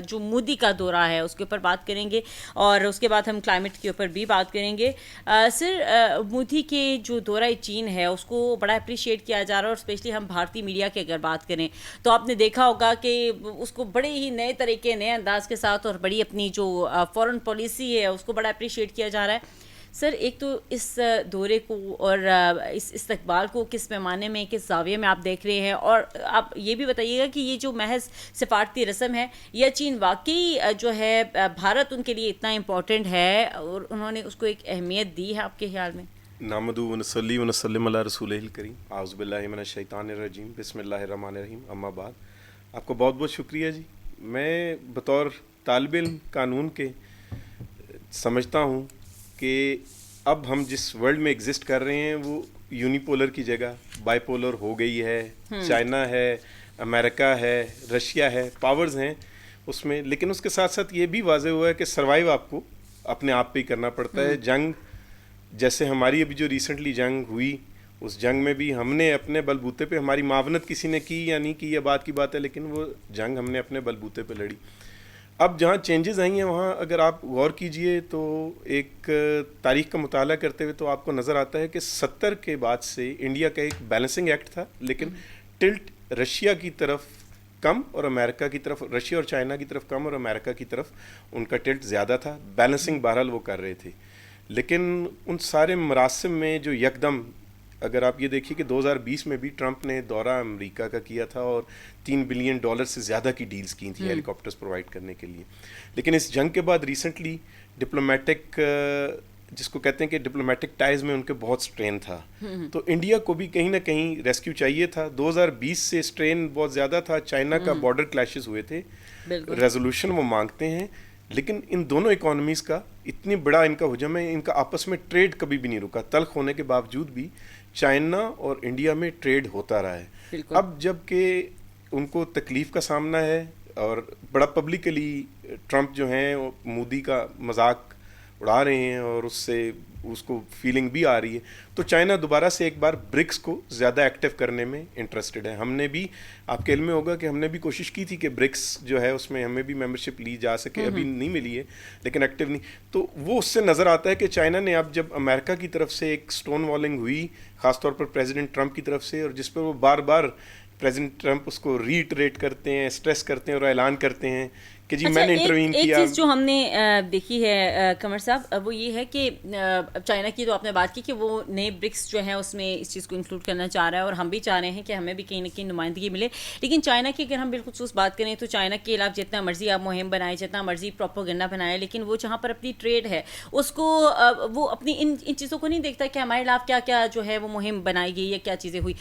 جو مودی کا دورہ ہے اس کے اوپر بات کریں گے، اور اس کے بعد ہم کلائمیٹ کے اوپر بھی بات کریں گے۔ سر، مودی کے جو دورہ چین ہے اس کو بڑا اپریشیٹ کیا جا رہا ہے، اور اسپیشلی ہم بھارتی میڈیا کی اگر بات کریں تو آپ نے دیکھا ہوگا کہ اس کو بڑے ہی نئے طریقے، نئے انداز کے ساتھ، اور بڑی اپنی جو فورن پالیسی ہے اس کو بڑا اپریشیٹ کیا جا رہا ہے۔ سر، ایک تو اس دورے کو اور اس استقبال کو کس پیمانے میں، کس زاویے میں آپ دیکھ رہے ہیں، اور آپ یہ بھی بتائیے گا کہ یہ جو محض سفارتی رسم ہے، یا چین واقعی جو ہے بھارت ان کے لیے اتنا امپورٹنٹ ہے اور انہوں نے اس کو ایک اہمیت دی ہے آپ کے خیال میں؟ نحمد ونصلی ونسلم علی رسول الکریم، اعوذ باللہ من الشیطان الرجیم، بسم اللہ الرحمن الرحیم، اما بعد۔ آپ کو بہت بہت شکریہ جی۔ میں بطور طالب علم قانون کے سمجھتا ہوں کہ اب ہم جس ورلڈ میں ایگزسٹ کر رہے ہیں وہ یونیپولر کی جگہ بائی پولر ہو گئی ہے۔ چائنا ہے، امریکہ ہے، رشیا ہے، پاورز ہیں اس میں، لیکن اس کے ساتھ ساتھ یہ بھی واضح ہوا ہے کہ سروائیو آپ کو اپنے آپ پہ ہی کرنا پڑتا ہے۔ جنگ جیسے ہماری ابھی جو ریسنٹلی جنگ ہوئی، اس جنگ میں بھی ہم نے اپنے بلبوتے پہ، ہماری معاونت کسی نے کی یا نہیں کی یہ بات کی بات ہے، لیکن وہ جنگ ہم نے اپنے بلبوتے پہ لڑی۔ اب جہاں چینجز آئی ہیں وہاں اگر آپ غور کیجئے تو ایک تاریخ کا مطالعہ کرتے ہوئے تو آپ کو نظر آتا ہے کہ 70 کے بعد سے انڈیا کا ایک بیلنسنگ ایکٹ تھا، لیکن ٹلٹ رشیا کی طرف کم اور امریکہ کی طرف، رشیا اور چائنا کی طرف کم اور امریکہ کی طرف ان کا ٹلٹ زیادہ تھا۔ بیلنسنگ بہرحال وہ کر رہے تھے، لیکن ان سارے مراسم میں جو یکدم، اگر آپ یہ دیکھیے کہ 2020 میں بھی ٹرمپ نے دورہ امریکہ کا کیا تھا اور $3 بلین سے زیادہ کی ڈیلز کی تھی ہیلی کاپٹرز پرووائڈ کرنے کے لیے، لیکن اس جنگ کے بعد ریسنٹلی ڈپلومیٹک، جس کو کہتے ہیں کہ ڈپلومیٹک ٹائز میں ان کے بہت سٹرین تھا، تو انڈیا کو بھی کہیں نہ کہیں ریسکیو چاہیے تھا۔ 2020 سے سٹرین بہت زیادہ تھا، چائنا کا بارڈر کلیشز ہوئے تھے، ریزولوشن وہ مانگتے ہیں، لیکن ان دونوں اکانومیز کا اتنی بڑا ان کا حجم ہے، ان کا آپس میں ٹریڈ کبھی بھی نہیں رکا، تلخ ہونے کے باوجود بھی چائنا اور انڈیا میں ٹریڈ ہوتا رہا ہے۔ اب جب کہ ان کو تکلیف کا سامنا ہے اور بڑا پبلکلی ٹرمپ جو ہیں مودی کا مذاق اڑا رہے ہیں اور اس کو فیلنگ بھی آ رہی ہے، تو چائنا دوبارہ سے ایک بار برکس کو زیادہ ایکٹیو کرنے میں انٹرسٹڈ ہے۔ ہم نے بھی، آپ کے علم میں ہوگا کہ ہم نے بھی کوشش کی تھی کہ برکس جو ہے اس میں ہمیں بھی ممبرشپ لی جا سکے، ابھی نہیں ملی ہے لیکن ایکٹیو نہیں، تو وہ اس سے نظر آتا ہے کہ چائنا نے اب جب امریکہ کی طرف سے ایک سٹون والنگ ہوئی، خاص طور پر پریزیڈنٹ ٹرمپ کی طرف سے، اور جس پر وہ بار بار پریزیڈنٹ ٹرمپ اس کو ریٹریٹ کرتے ہیں، اسٹریس کرتے ہیں اور اعلان کرتے ہیں کہ جی میں نے انٹروین کیا۔ ایک چیز جو ہم نے دیکھی ہے قمر صاحب، وہ یہ ہے کہ چائنا کی تو آپ نے بات کی کہ وہ نئے برکس جو ہیں اس میں اس چیز کو انکلوڈ کرنا چاہ رہا ہے، اور ہم بھی چاہ رہے ہیں کہ ہمیں بھی کہیں نہ کہیں نمائندگی ملے، لیکن چائنا کی اگر ہم بالخصوص بات کریں تو چائنا کے خلاف جتنا مرضی آپ مہم بنائیں، جتنا مرضی پروپیگنڈا بنائیں، لیکن وہ جہاں پر اپنی ٹریڈ ہے اس کو، وہ اپنی ان چیزوں کو نہیں دیکھتا کہ ہمارے خلاف کیا کیا جو ہے وہ مہم بنائی گئی یا کیا چیزیں ہوئی۔